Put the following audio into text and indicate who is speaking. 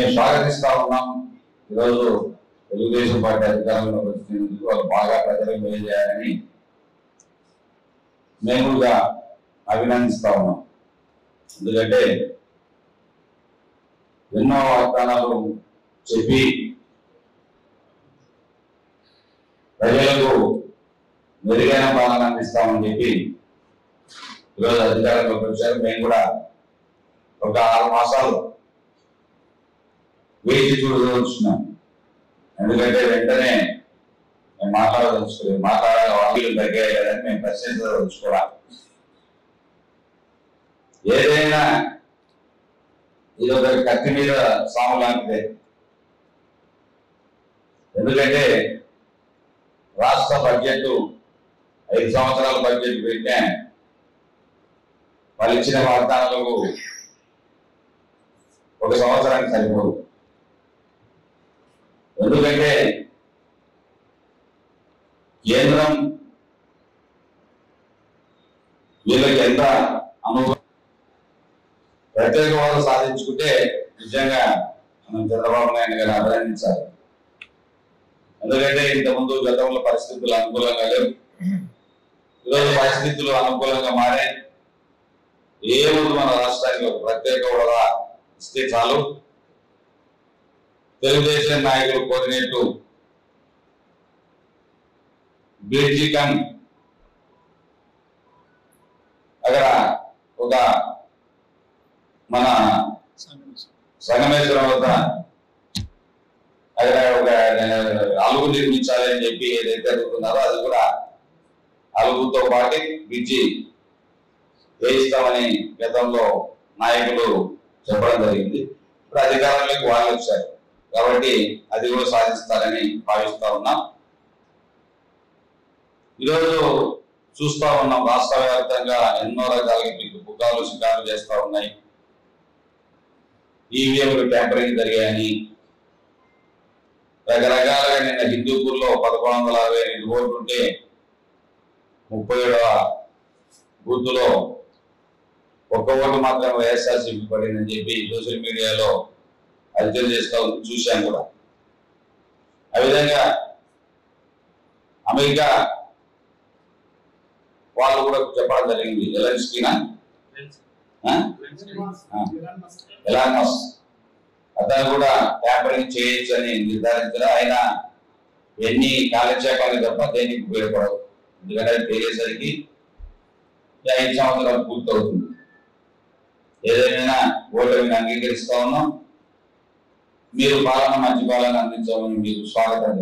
Speaker 1: మేము స్వాగతిస్తా ఉన్నాం. ఈరోజు తెలుగుదేశం పార్టీ అధికారంలోకి వచ్చినందుకు వాళ్ళు బాగా ప్రజలకు మేలు చేయాలని మేము కూడా అభినందిస్తా ఉన్నాం. ఎందుకంటే ఎన్నో వాగ్దానాలు చెప్పి ప్రజలకు మెరుగైన పాలన అందిస్తామని చెప్పి ఈరోజు అధికారంలోకి వచ్చారు. మేము కూడా ఒక 6 మాసాలు వేచి చూడదలుచున్నాం. ఎందుకంటే వెంటనే మేము మాట్లాడదలుచుకోలేదు, మాట్లాడాలి వాళ్ళు తగ్గాయి కదని మేము ప్రశ్నించదలుచుకోవాలి. ఏదైనా ఇది ఒక కత్తి మీద సాము లాంటిదే. ఎందుకంటే రాష్ట్ర బడ్జెట్ 5 సంవత్సరాల బడ్జెట్ పెట్టా వాళ్ళు ఇచ్చిన వాగ్దానాలకు 1 సంవత్సరానికి సరిపోదు. ఎందుకంటే కేంద్రం వీళ్ళకి ఎంత అనుభవం ప్రత్యేక హోదా సాధించుకుంటే నిజంగా మనం చంద్రబాబు నాయుడు గారిని అభినందించాలి. ఎందుకంటే ఇంతకుముందు గతంలో పరిస్థితులు అనుకూలంగా లేవు, ఈరోజు పరిస్థితులు అనుకూలంగా మారాయి. ఏముంది మన రాష్ట్రానికి ఒక ప్రత్యేక హోదా ఇస్తే చాలు, తెలుగుదేశం నాయకులు కోరినట్టు బ్రిడ్జి కమ్ అక్కడ ఒక మన సంగమేశ్వరం వద్ద అక్కడ ఒక అలుగు నిర్మించాలి అని చెప్పి ఏదైతే అడుగుతున్నారో అది కూడా అలుగుతో పాటు బ్రిడ్జి వేయిస్తామని గతంలో నాయకులు చెప్పడం జరిగింది. ఇప్పుడు అధికారంలోకి వాళ్ళు వచ్చారు కాబట్టి అది కూడా సాధిస్తారని భావిస్తా ఉన్నాం. ఈరోజు చూస్తా ఉన్నాం రాష్ట్ర వ్యాప్తంగా ఎన్నో రకాలుగా మీకు పుకార్లు షికార్లు చేస్తా ఉన్నాయి. ఈవీఎంలు ట్యాంపరింగ్ జరిగాయని రకరకాలుగా నిన్న హిందూపూర్లో 1158 ఓట్లు ఉంటే 37వ బూత్లో 1 ఓటు మాత్రం వైఎస్ఆర్సీపీ పడిందని చెప్పి సోషల్ మీడియాలో హత్యలు చేస్తా చూశాను కూడా. ఆ విధంగా అమెరికా వాళ్ళు కూడా చెప్పడం జరిగింది. ఎలాన్ మస్క్ అతను కూడా ట్యాంపరింగ్ చేయొచ్చు అని నిర్ధారించారు. అయినా ఎన్ని కాలక్షేపాలు తప్ప దేనికి ఉపయోగపడవు. ఎందుకంటే తెలియసరికి 5 సంవత్సరాలు పూర్తవుతుంది. ఏదైనా ఓటమిని అంగీకరిస్తా ఉన్నాం. మీరు పాలన మంచి పాలన అందించామని మీకు స్వాగతం.